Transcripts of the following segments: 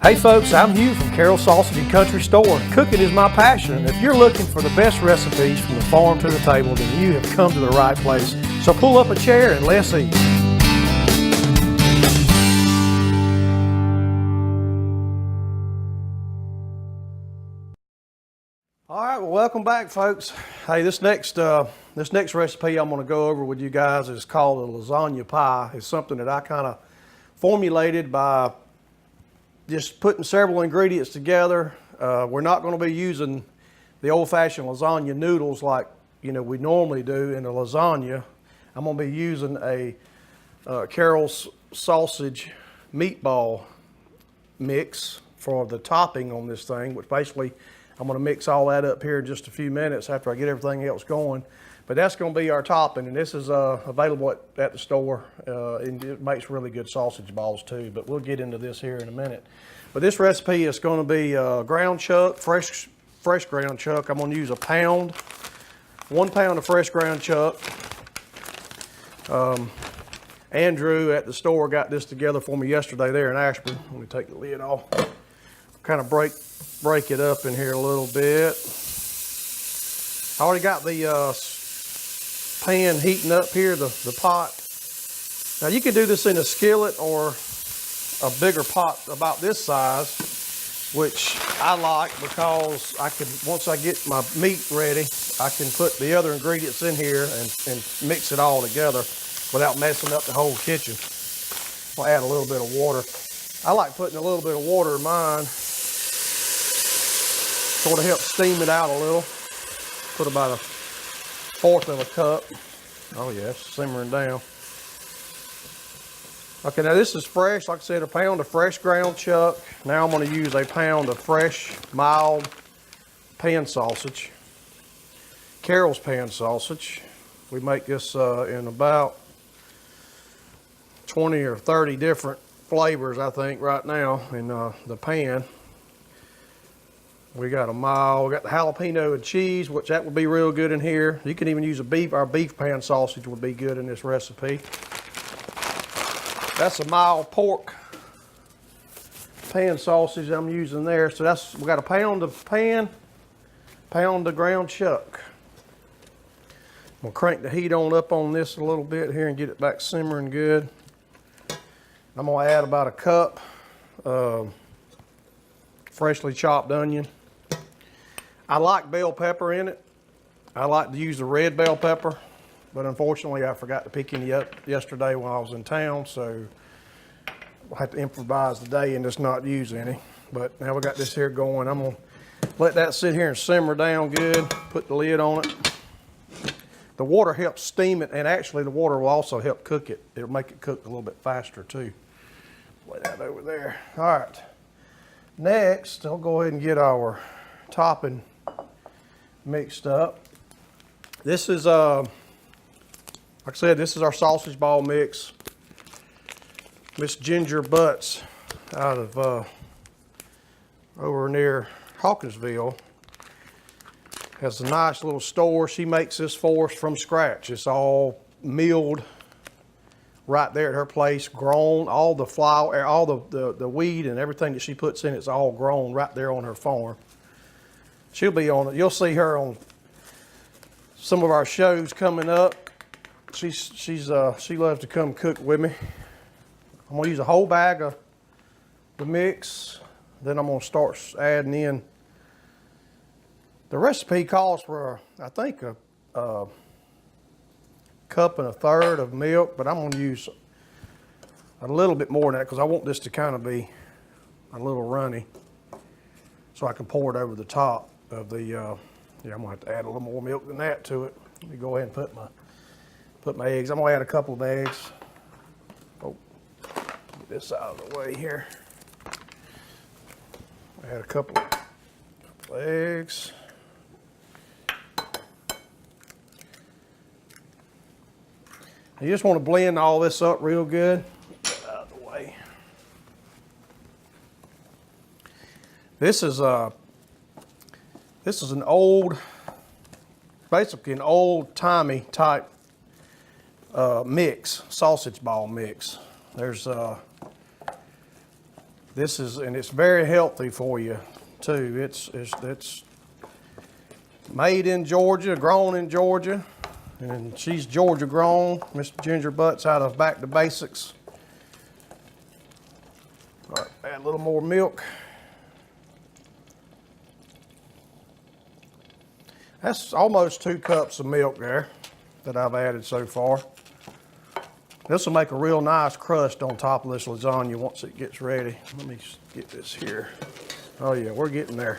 Hey folks, I'm Hugh from Carroll's Sausage and Country Store. Cooking is my passion, and if you're looking for the best recipes from the farm to the table, then you have come to the right place. So pull up a chair and let's eat. All right, well, welcome back, folks. Hey, this next recipe I'm going to go over with you guys is called a lasagna pie. It's something that I kind of formulated by just putting several ingredients together. We're not going to be using the old-fashioned lasagna noodles like we normally do in a lasagna. I'm going to be using a Carroll's sausage meatball mix for the topping on this thing, which basically I'm going to mix all that up here in just a few minutes after I get everything else going. But that's going to be our topping, and this is available at the store. And it makes really good sausage balls too, but we'll get into this here in a minute. But this recipe is going to be ground chuck, fresh ground chuck. I'm going to use 1 pound of fresh ground chuck. Andrew at the store got this together for me yesterday there in Ashburn. Let me take the lid off. Kind of break it up in here a little bit. I already got the pan heating up here, the pot. Now you can do this in a skillet or a bigger pot about this size, which I like because once I get my meat ready, I can put the other ingredients in here and mix it all together without messing up the whole kitchen. I'll add a little bit of water. I like putting a little bit of water in mine. Sort of helps steam it out a little. Put about 1/4 of a cup. Oh yeah, it's simmering down. Okay, now this is fresh. Like I said, 1 pound of fresh ground chuck. Now I'm going to use 1 pound of fresh, mild pan sausage. Carroll's pan sausage. We make this in about 20 or 30 different flavors, I think, right now in the pan. We got we got the jalapeno and cheese, which that would be real good in here. You can even use our beef pan sausage would be good in this recipe. That's a mild pork pan sausage I'm using there. So we got 1 pound of pound of ground chuck. I'm gonna crank the heat up on this a little bit here and get it back simmering good. I'm gonna add about 1 cup freshly chopped onion. I like bell pepper in it. I like to use the red bell pepper, but unfortunately I forgot to pick any up yesterday when I was in town, so I'll have to improvise today and just not use any. But now we got this here going. I'm gonna let that sit here and simmer down good, put the lid on it. The water helps steam it, and actually the water will also help cook it. It'll make it cook a little bit faster too. Lay that over there. All right. Next, I'll go ahead and get our topping mixed up. This is, like I said, this is our sausage ball mix. Miss Ginger Butts out of over near Hawkinsville has a nice little store. She makes this for us from scratch. It's all milled right there at her place, grown. All the flour, all the weed and everything that she puts in, it's all grown right there on her farm. She'll be on it. You'll see her on some of our shows coming up. She loves to come cook with me. I'm gonna use a whole bag of the mix. Then I'm gonna start adding in. The recipe calls for I think a 1.3 cups of milk, but I'm going to use a little bit more than that because I want this to kind of be a little runny so I can pour it over the top of the, yeah, I'm going to have to add a little more milk than that to it. Let me go ahead and put my eggs. I'm going to add a couple of eggs. Oh, get this out of the way here. Add a couple of eggs. You just want to blend all this up real good. Get that out of the way. This is an old, basically an old-timey type mix, sausage ball mix. There's This is, and it's very healthy for you too. It's made in Georgia, grown in Georgia, and she's Georgia grown. Mr. Ginger Butt's out of Back to Basics. All right, add a little more milk. That's almost 2 cups of milk there that I've added so far. This will make a real nice crust on top of this lasagna once it gets ready. Let me get this here. Oh yeah, we're getting there.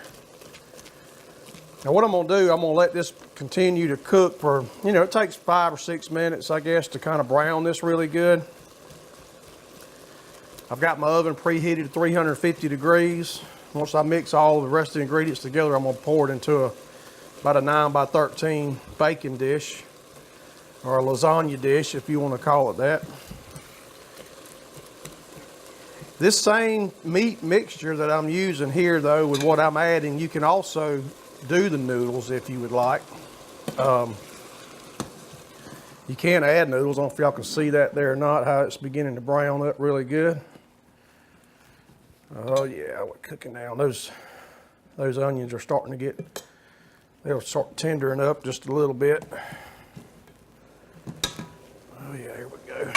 Now what I'm gonna do, I'm gonna let this continue to cook for, it takes 5 or 6 minutes, I guess, to kind of brown this really good. I've got my oven preheated to 350 degrees. Once I mix all the rest of the ingredients together, I'm gonna pour it into about a 9 by 13 baking dish, or a lasagna dish if you want to call it that. This same meat mixture that I'm using here though, with what I'm adding, you can also do the noodles if you would like. You can add noodles. I don't know if y'all can see that there or not, how it's beginning to brown up really good. Oh yeah, we're cooking now. Those onions are starting to get, they'll start tendering up just a little bit. Oh yeah, here we go.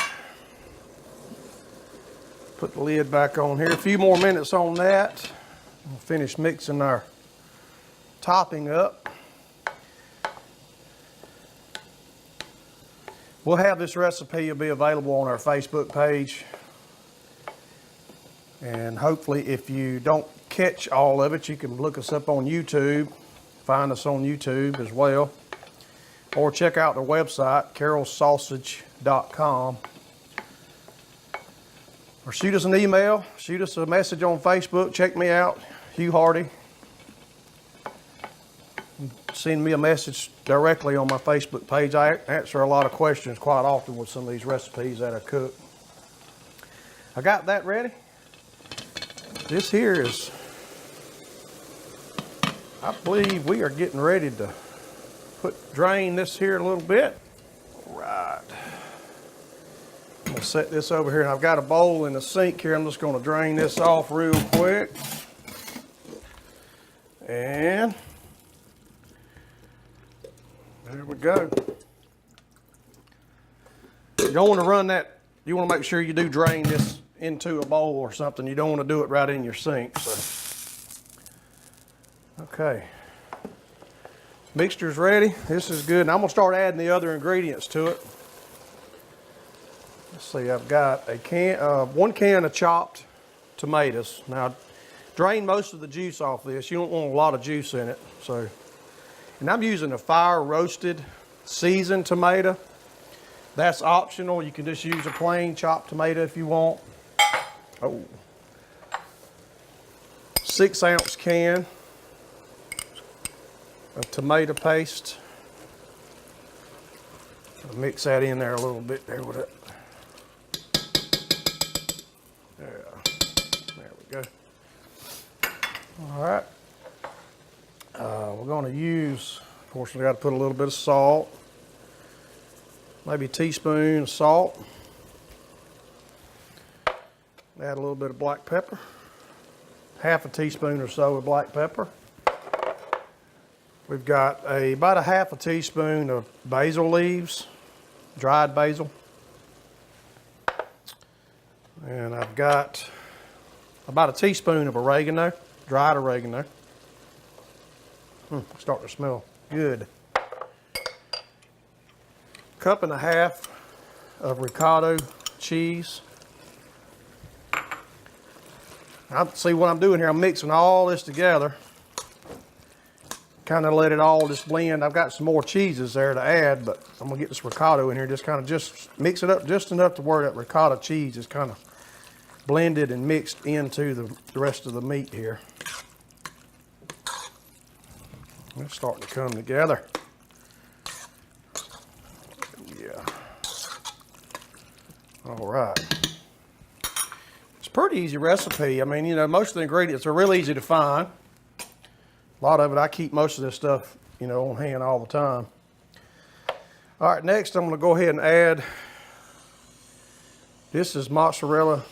Put the lid back on here. A few more minutes on that. We'll finish mixing our topping up. We'll have this recipe will be available on our Facebook page. And hopefully if you don't catch all of it, you can look us up on YouTube. Find us on YouTube as well. Or check out the website, carolsausage.com. Or shoot us an email, shoot us a message on Facebook. Check me out, Hugh Hardy. Send me a message directly on my Facebook page. I answer a lot of questions quite often with some of these recipes that I cook. I got that ready. This here is, I believe we are getting ready to drain this here a little bit. All right. I'm gonna set this over here, and I've got a bowl in the sink here. I'm just gonna drain this off real quick. And there we go. You don't want to run that, you want to make sure you do drain this into a bowl or something. You don't want to do it right in your sink. So. Okay. Mixture's ready. This is good. And I'm going to start adding the other ingredients to it. Let's see, I've got a one can of chopped tomatoes. Now, drain most of the juice off this. You don't want a lot of juice in it. So, and I'm using a fire roasted seasoned tomato. That's optional. You can just use a plain chopped tomato if you want. Oh. 6-ounce can of tomato paste. I'll mix that in there a little bit there with it. There we go. All right. We're going to use, of course, we got to put a little bit of salt, maybe a teaspoon of salt. Add a little bit of black pepper, half a teaspoon or so of black pepper. We've got about a half a teaspoon of basil leaves, dried basil. And I've got about a teaspoon of oregano, dried oregano. Starting to smell good. Cup and a half of ricotta cheese. Now, see what I'm doing here, I'm mixing all this together. Kind of let it all just blend. I've got some more cheeses there to add, but I'm gonna get this ricotta in here, just mix it up just enough to where that ricotta cheese is kind of blended and mixed into the rest of the meat here. It's starting to come together. Yeah. All right. It's a pretty easy recipe. I mean, most of the ingredients are real easy to find. A lot of it, I keep most of this stuff, on hand all the time. All right, next I'm gonna go ahead and add, this is mozzarella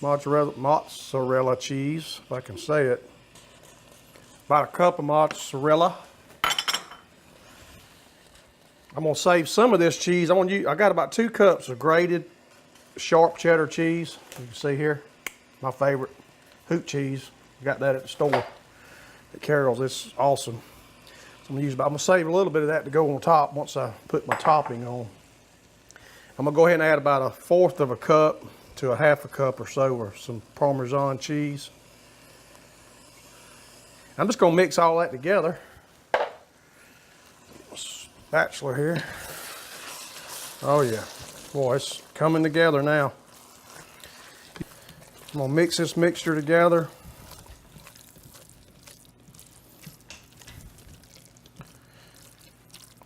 mozzarella cheese, if I can say it. About a cup of mozzarella. I'm gonna save some of this cheese. I got about 2 cups of grated sharp cheddar cheese. You can see here, my favorite, hoot cheese. I got that at the store at Carol's. It's awesome. So I'm gonna save a little bit of that to go on top once I put my topping on. I'm gonna go ahead and add about 1/4 of a cup to a 1/2 cup or so of some Parmesan cheese. I'm just gonna mix all that together. Spatula here. Oh yeah, boy, it's coming together now. I'm gonna mix this mixture together.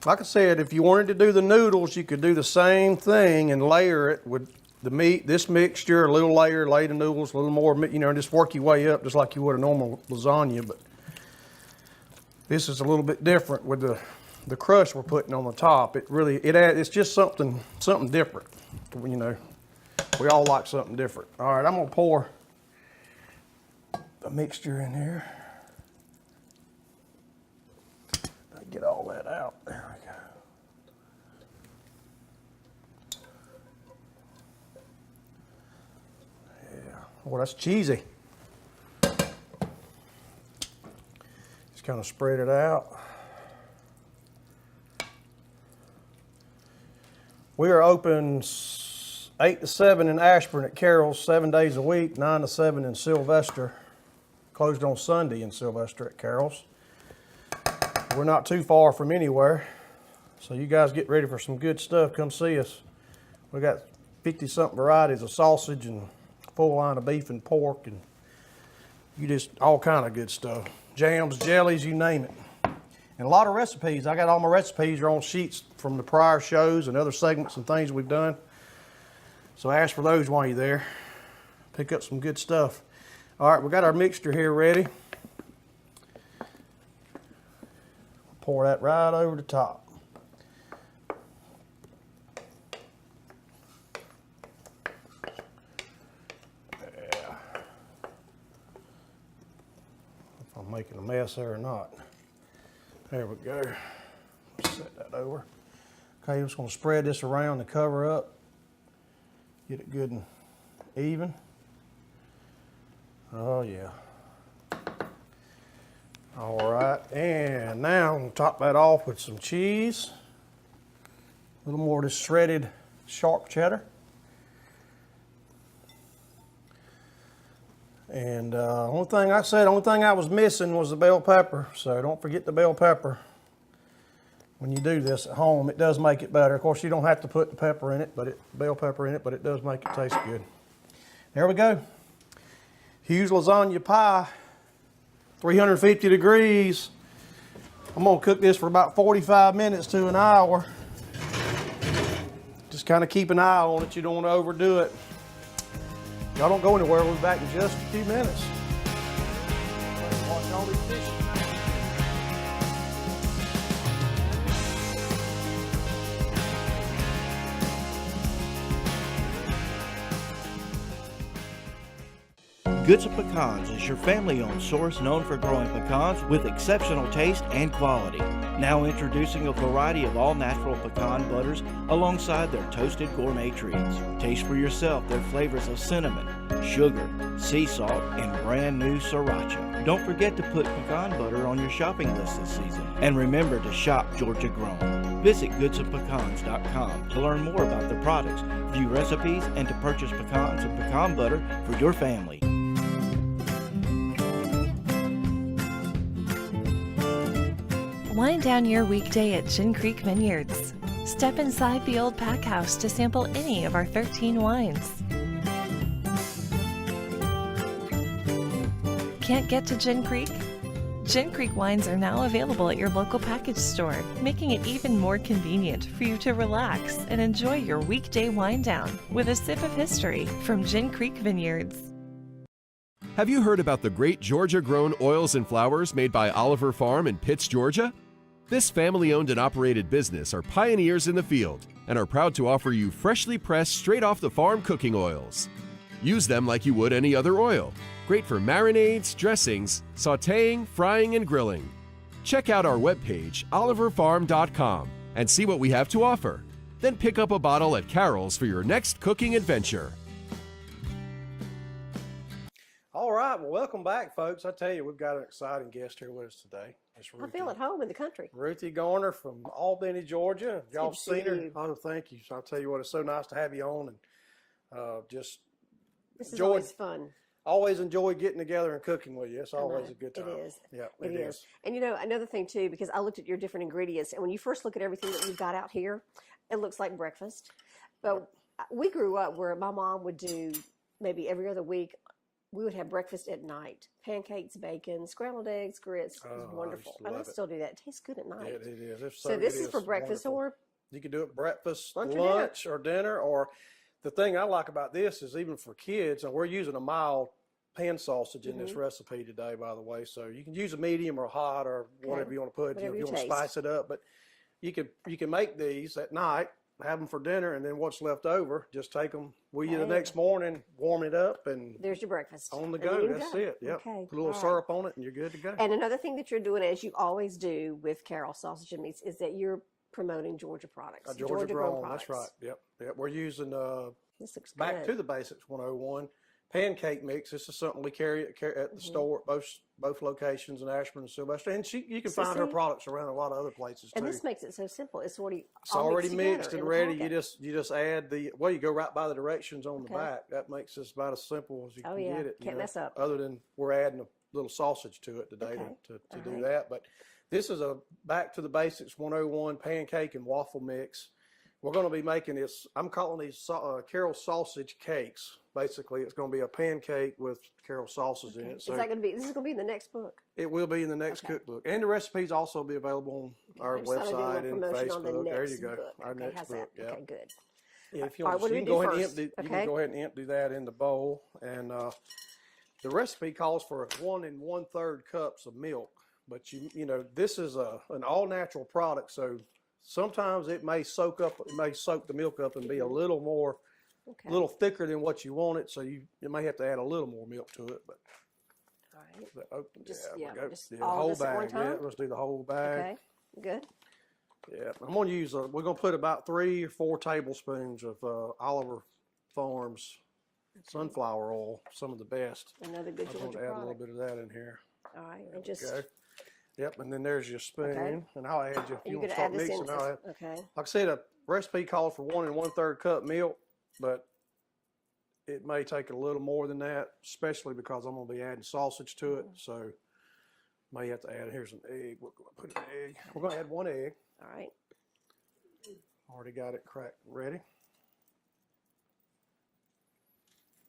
Like I said, if you wanted to do the noodles, you could do the same thing and layer it with the meat, this mixture, a little layer, lay the noodles, a little more, you know, and just work your way up just like you would a normal lasagna. But this is a little bit different with the crust we're putting on the top. It's just something different. You know, we all like something different. All right, I'm gonna pour the mixture in here. Get all that out. There we go. Yeah. Oh, that's cheesy. Just kind of spread it out. We are open 8 to 7 in Ashburn at Carol's, 7 days a week, 9 to 7 in Sylvester. Closed on Sunday in Sylvester at Carol's. We're not too far from anywhere, so you guys get ready for some good stuff. Come see us. We got 50-something varieties of sausage and a full line of beef and pork, and all kind of good stuff. Jams, jellies, you name it. And a lot of recipes. I got all my recipes are on sheets from the prior shows and other segments and things we've done. So ask for those while you're there. Pick up some good stuff. All right, we got our mixture here ready. Pour that right over the top. Yeah. If I'm making a mess there or not. There we go. Set that over. Okay, I'm just going to spread this around to cover up. Get it good and even. Oh yeah. All right, and now I'm gonna top that off with some cheese. A little more of this shredded sharp cheddar. And only thing I was missing was the bell pepper. So don't forget the bell pepper. When you do this at home, it does make it better. Of course, you don't have to put the pepper in it, bell pepper in it, but it does make it taste good. There we go. Hugh's lasagna pie. 350 degrees. I'm gonna cook this for about 45 minutes to an hour. Just kind of keep an eye on it. You don't want to overdo it. Y'all don't go anywhere. We'll be back in just a few minutes. Wash all these dishes. Goods of Pecans is your family-owned source known for growing pecans with exceptional taste and quality. Now introducing a variety of all-natural pecan butters alongside their toasted gourmet treats. Taste for yourself their flavors of cinnamon, sugar, sea salt, and brand new sriracha. Don't forget to put pecan butter on your shopping list this season. And remember to shop Georgia grown. Visit goodsofpecans.com to learn more about the products, view recipes, and to purchase pecans and pecan butter for your family. Wind down your weekday at Gin Creek Vineyards. Step inside the old pack house to sample any of our 13 wines. Can't get to Gin Creek? Gin Creek wines are now available at your local package store, making it even more convenient for you to relax and enjoy your weekday wind down with a sip of history from Gin Creek Vineyards. Have you heard about the great Georgia-grown oils and flours made by Oliver Farm in Pitts, Georgia? This family-owned and operated business are pioneers in the field and are proud to offer you freshly pressed, straight-off-the-farm cooking oils. Use them like you would any other oil. Great for marinades, dressings, sautéing, frying, and grilling. Check out our webpage, oliverfarm.com, and see what we have to offer. Then pick up a bottle at Carol's for your next cooking adventure. All right, well, welcome back, folks. I tell you, we've got an exciting guest here with us today. It's I feel at home in the country. Ruthie Garner from Albany, Georgia. Y'all good to seen see her? you. Oh, thank you. So I'll tell you what, it's so nice to have you on, and just This is enjoyed- always fun. always enjoy getting together and cooking with you. It's I know. always a good time. It is. Yeah, It is. And you know, another thing too, because I looked at your different ingredients, and when you first look at everything that you've got out here, it looks like breakfast. But we grew up where my mom would do maybe every other week. We would have breakfast at night: pancakes, bacon, scrambled eggs, grits. It was Oh, I wonderful, used to and I love it. still do that. It tastes good at night. It is. It's So this it is for breakfast, wonderful. or You can do it breakfast, Lunch lunch, or or dinner. Or the thing I like about this is even for kids, and we're using a mild pan sausage in this recipe today, by the way. So you can use a medium or hot or whatever you want to put. Whatever if you you want to taste. spice it up, but you can make these at night, have them for dinner, and then what's left over, just take them with you the Okay. next morning, warm it up, and there's your breakfast. on the And go. then you're That's done. it. Yep. Okay. Put a little all right. syrup on it, and you're good to go. And another thing that you're doing, as you always do with Carol Sausage and Meats, is that you're promoting Georgia products. Georgia grown grown. That's products. right. Yep. We're using This looks Back good. to the Basics 101 pancake mix. This is something we carry at Mm-hmm. the store at both locations in Ashburn and Sylvester. And you can find her see? products around a lot of other places And too. this makes it so simple. It's already It's all already together mixed in and the ready. packet. You just add you go right by the directions on the Okay. back. That makes this about as simple as you Oh, can yeah. get it. Can't mess up. Other than we're adding a little sausage to it today Okay. to All do right. that. But this is a Back to the Basics 101 pancake and waffle mix. We're going to be making this, I'm calling these Carol sausage cakes. Basically, it's going to be a pancake with Carol sausage in it. Is that going to be? This is going to be in the next book. It will be in the next cookbook. And the recipes also be available on our I just thought I'd do a website little and promotion on the Facebook. There next you go. book. Our Okay, next how's book. that? Yeah. Okay, good. Yeah, if you All want, right, what do you we can go do ahead and first? empty. You Okay. can go ahead and empty that in the bowl. And the recipe calls for 1 1/3 cups of milk. But this is an all natural product, so sometimes it may soak the milk up and be a little more, Okay. a little thicker than what you want it. So you may have to add a little more milk to it. But All right. just just the all whole this at one bag. Yeah, time? let's do the whole bag. Okay. Good. Yeah, I'm going to use. We're going to put about 3 or 4 tablespoons of Oliver Farms sunflower oil, some of the best. Another good I'm going Georgia to add a little product. bit of that in here. All right. And just Okay. Yep, and then there's your spoon, Okay. and I'll add you. If and you you're want to going to start add this mixing, in. I'll add. Okay. Like I said, a recipe calls for 1 1/3 cup milk, but it may take a little more than that, especially because I'm going to be adding sausage to it. So may have to add. Here's an egg. We're going to put an egg. We're going to add 1 egg. All right. Already got it cracked, ready.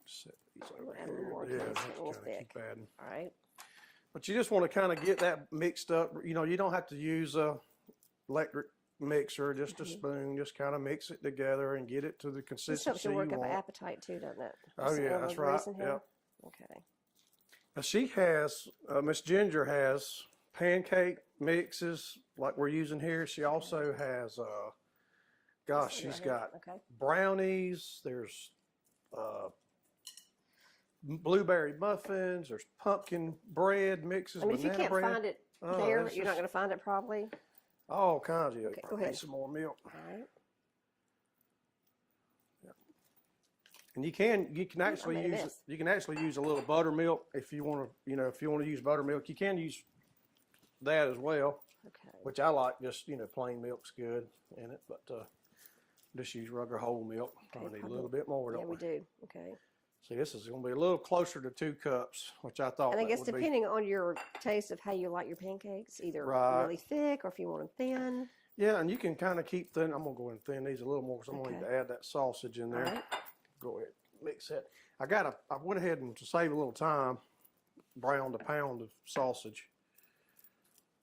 Set these over We'll add a little here. more Yeah, because it's just a little kinda thick. keep adding. All right. But you just want to kind of get that mixed up. You don't have to use a electric mixer, just a spoon. Just kind of mix it together and get it to the This helps consistency you you work up want. an appetite too, doesn't it? Oh, Some yeah, of that's the right. reason here? Yep. Okay. Now she has, Miss Ginger has pancake mixes like we're using here. She also has, she's got Okay. brownies. There's blueberry muffins. There's pumpkin bread mixes. I mean, if you banana can't bread. find it Oh, there, that's you're not just- going to find it probably. All kinds of. Okay, go Need ahead. some more milk. All right. And you can actually made a use mess. you can actually use a little buttermilk if you want to if you want to use buttermilk. You can use that as well, Okay. which I like. Just plain milk's good in it, but just use regular whole milk. Probably need a probably- little bit more. Yeah, Don't we we? do. Okay. See, this is going to be a little closer to 2 cups, which I thought. And I that guess would be. depending on your taste of how you like your pancakes, either Right. really thick or if you want them thin. Yeah, and you can kind of keep thin. I'm going to go ahead and thin these a little more because I'm going to Okay. need to add that sausage in there. All right. Go ahead, mix that. I went ahead and to save a little time, browned a pound of sausage.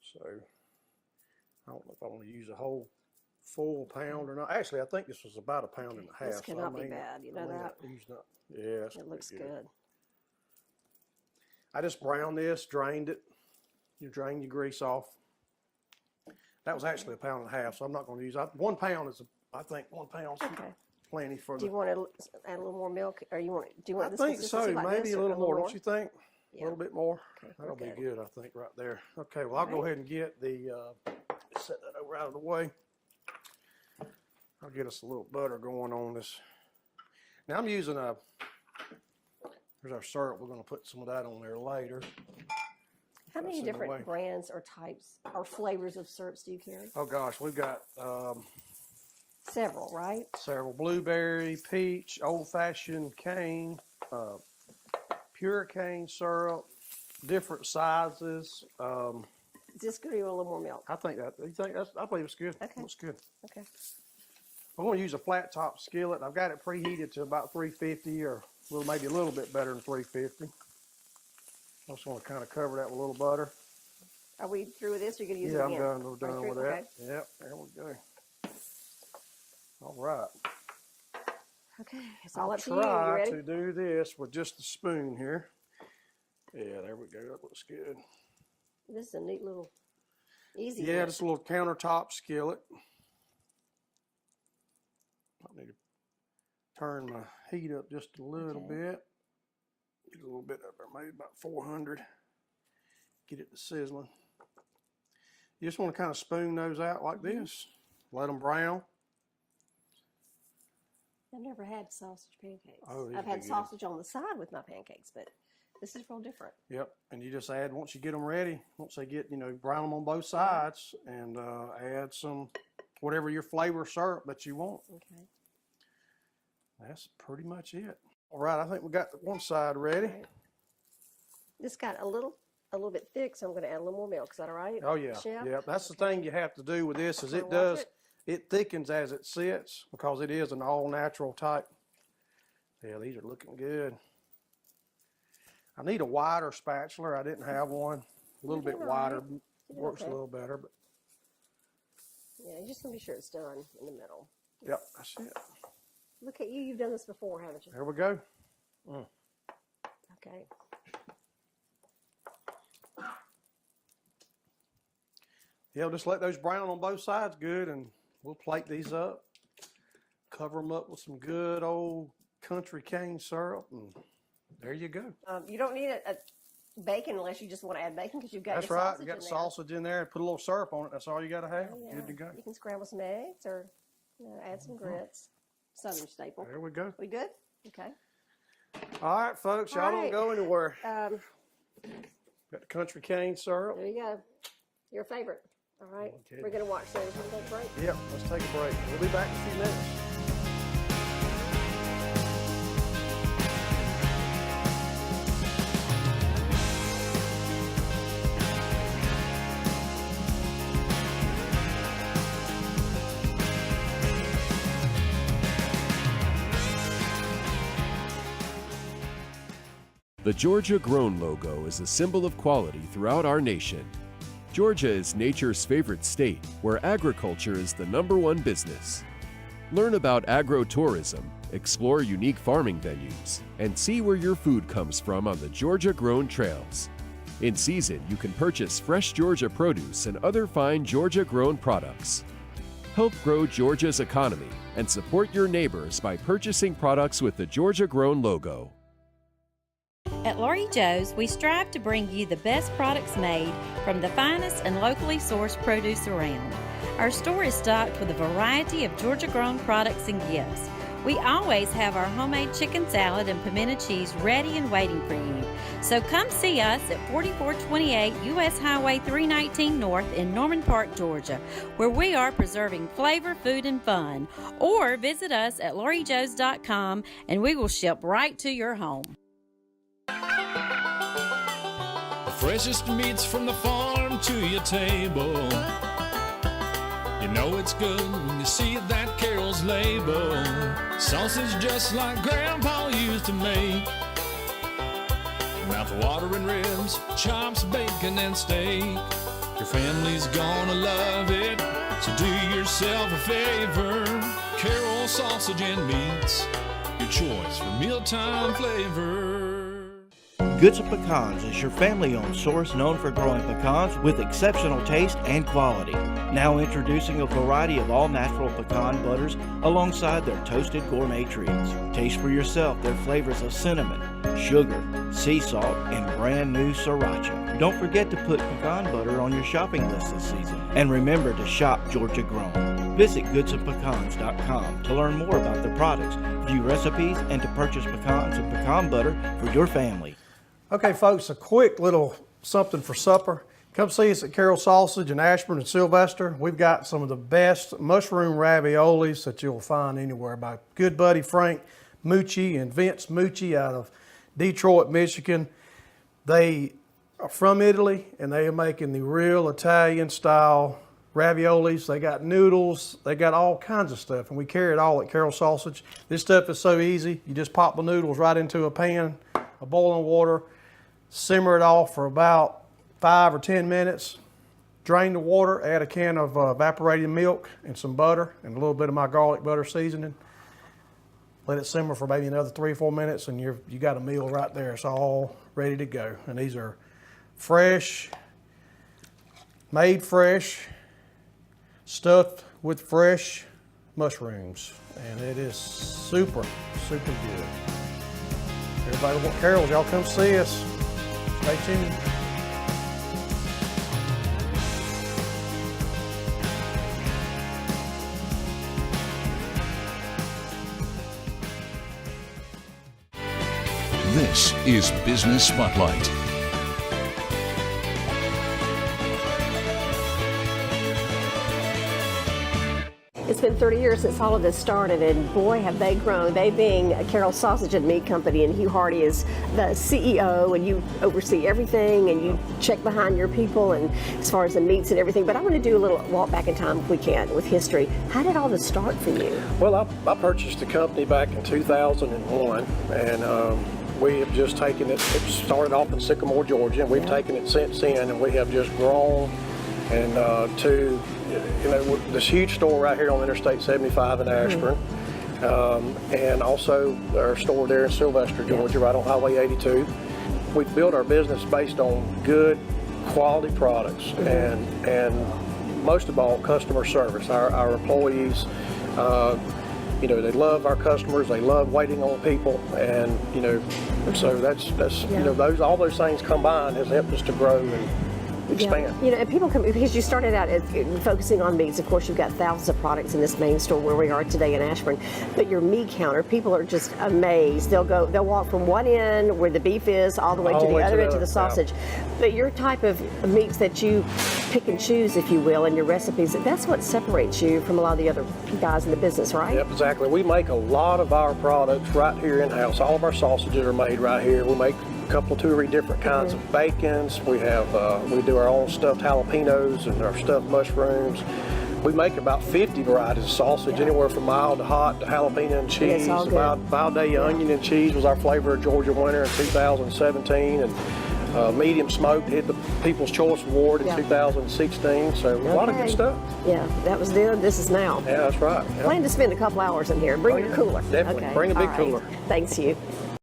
So I don't know if I want to use a whole full pound or not. Actually, I think this was about 1.5 pounds. This cannot be bad. You know that? Yeah, that's It looks pretty good. I just browned this, drained it. You drain your grease off. That was actually 1.5 pounds, so I'm not going to use. 1 pound is, I think, 1 pound. Okay. plenty for Do the. you want to add a little more milk, or do you want I this think consistency so. like Maybe this, a or little more. Don't you think? Yeah. A little bit more. Okay, That'll be okay. good, I think, right there. Okay, well, I'll go ahead and get the, set that over out of the way. I'll get us a little butter going on this. Now I'm using here's our syrup. We're going to put some of that on there later. How many That's in the way. different brands or types or flavors of syrups do you carry? Oh gosh, we've got Several, right? several: blueberry, peach, old-fashioned cane, pure cane syrup, different sizes. Is this good or you want a little more milk? I think that. You think that's? I believe it's good. Okay. Looks good. Okay. I'm going to use a flat top skillet. I've got it preheated to about 350, or maybe a little bit better than 350. I just want to kind of cover that with a little butter. Are we through with this, or are you going to use it Yeah, I'm again? done. We're Are you done through? with Okay. that. Yep, there we go. All right. Okay, it's all I'll up to you. You try ready? to do this with just a spoon here. Yeah, there we go. That looks good. This is a neat little, easy Yeah, one. just a little countertop skillet. I need to turn my heat up just a little bit. Get a little bit up there, maybe about 400. Get it to sizzling. You just want to kind of spoon those out like this. Let them brown. I've never had sausage pancakes. Oh, these I've are had good. sausage on the side with my pancakes, but this is real different. Yep, and you just add, once you get them ready, once they get, brown them on both sides, and add some, whatever your flavor syrup that you want. Okay. That's pretty much it. All right, I think we got one side ready. Right. This got a little bit thick, so I'm going to add a little more milk. Is that all right? Oh yeah, Chef? yeah. That's the thing you have to do with this is Wanna it watch does, it? it thickens as it sits because it is an all natural type. Yeah, these are looking good. I need a wider spatula. I didn't have one. A little bit You're all wider right. You did works okay. a little better, but Yeah, you just want to be sure it's done in the middle. yep, that's it. Look at you. You've done this before, haven't you? There we go. Okay. Yeah, just let those brown on both sides good, and we'll plate these up. Cover them up with some good old country cane syrup, and there you go. You don't need a bacon unless you just want to add bacon because you've got That's your right. sausage You got in there. sausage in there. Put a little syrup on it. That's all you got to have. Oh, yeah. Good to go. You can scramble some eggs or add some grits. Southern staple. There we go. We good? Okay. All right, folks. Y'all All don't right. go anywhere. Um, Got the country cane syrup. there you go. Your favorite. All right. Okay. We're going to watch those. We're going to take a break. Yep. Let's take a break. We'll be back in a few minutes. The Georgia Grown logo is a symbol of quality throughout our nation. Georgia is nature's favorite state, where agriculture is the #1 business. Learn about agro-tourism, explore unique farming venues, and see where your food comes from on the Georgia Grown trails. In season, you can purchase fresh Georgia produce and other fine Georgia Grown products. Help grow Georgia's economy and support your neighbors by purchasing products with the Georgia Grown logo. At Lori Joe's, we strive to bring you the best products made from the finest and locally sourced produce around. Our store is stocked with a variety of Georgia-grown products and gifts. We always have our homemade chicken salad and pimento cheese ready and waiting for you. So come see us at 4428 U.S. Highway 319 North in Norman Park, Georgia, where we are preserving flavor, food, and fun. Or visit us at LoriJoes.com and we will ship right to your home. The freshest meats from the farm to your table. You know it's good when you see that Carol's label. Sausage just like Grandpa used to make. Mouth-watering ribs, chops, bacon, and steak. Your family's gonna love it, so do yourself a favor. Carol Sausage and Meats, your choice for mealtime flavor. Goods of Pecans is your family-owned source known for growing pecans with exceptional taste and quality. Now introducing a variety of all-natural pecan butters alongside their toasted gourmet treats. Taste for yourself their flavors of cinnamon, sugar, sea salt, and brand new sriracha. Don't forget to put pecan butter on your shopping list this season. And remember to shop Georgia Grown. Visit goodsofpecans.com to learn more about the products, view recipes, and to purchase pecans and pecan butter for your family. Okay, folks, a quick little something for supper. Come see us at Carol Sausage in Ashburn and Sylvester. We've got some of the best mushroom raviolis that you'll find anywhere by good buddy Frank Mucci and Vince Mucci out of Detroit, Michigan. They are from Italy and they are making the real Italian style raviolis. They got noodles, they got all kinds of stuff, and we carry it all at Carol Sausage. This stuff is so easy. You just pop the noodles right into a pan of boiling water, simmer it off for about 5 or 10 minutes, drain the water, add a can of evaporated milk and some butter and a little bit of my garlic butter seasoning. Let it simmer for maybe another 3 or 4 minutes and you got a meal right there. It's all ready to go. And these are fresh, made fresh, stuffed with fresh mushrooms. And it is super, super good. Everybody want Carol's, y'all come see us. Stay tuned. This is Business Spotlight. It's been 30 years since all of this started, and boy, have they grown. They being Carol Sausage and Meat Company, and Hugh Hardy is the CEO, and you oversee everything, and you check behind your people, and as far as the meats and everything. But I want to do a little walk back in time, if we can, with history. How did all this start for you? Well, I purchased the company back in 2001, and we have just taken it. It started off in Sycamore, Georgia, and we've taken it since then, and we have just grown and to this huge store right here on Interstate 75 in Ashburn, and also our store there in Sylvester, Georgia, right on Highway 82. We've built our business based on good quality products and most of all customer service. Our employees, they love our customers. They love waiting on people, and so that's all those things combined has helped us to grow and expand. Yeah. And people come, because you started out focusing on meats. Of course, you've got thousands of products in this main store where we are today in Ashburn. But your meat counter, people are just amazed. They'll walk from one end where the beef is all the way to the other end to the sausage. Yeah. But your type of meats that you pick and choose, if you will, in your recipes, that's what separates you from a lot of the other guys in the business, right? Yep, exactly. We make a lot of our products right here in-house. All of our sausages are made right here. We make a couple, 2 or 3 different kinds of bacons. We have, we do our own stuffed jalapenos and our stuffed mushrooms. We make about 50 varieties of sausage, anywhere from mild to hot to jalapeno and cheese. Valdez onion and cheese was our flavor of Georgia winter in 2017, and medium smoked hit the People's Choice Award in 2016. So a lot of good stuff. Yeah, that was then. This is now. Yeah, that's right. Plan to spend a couple hours in here. Bring your cooler. Definitely. Bring a big cooler. Thanks, Hugh.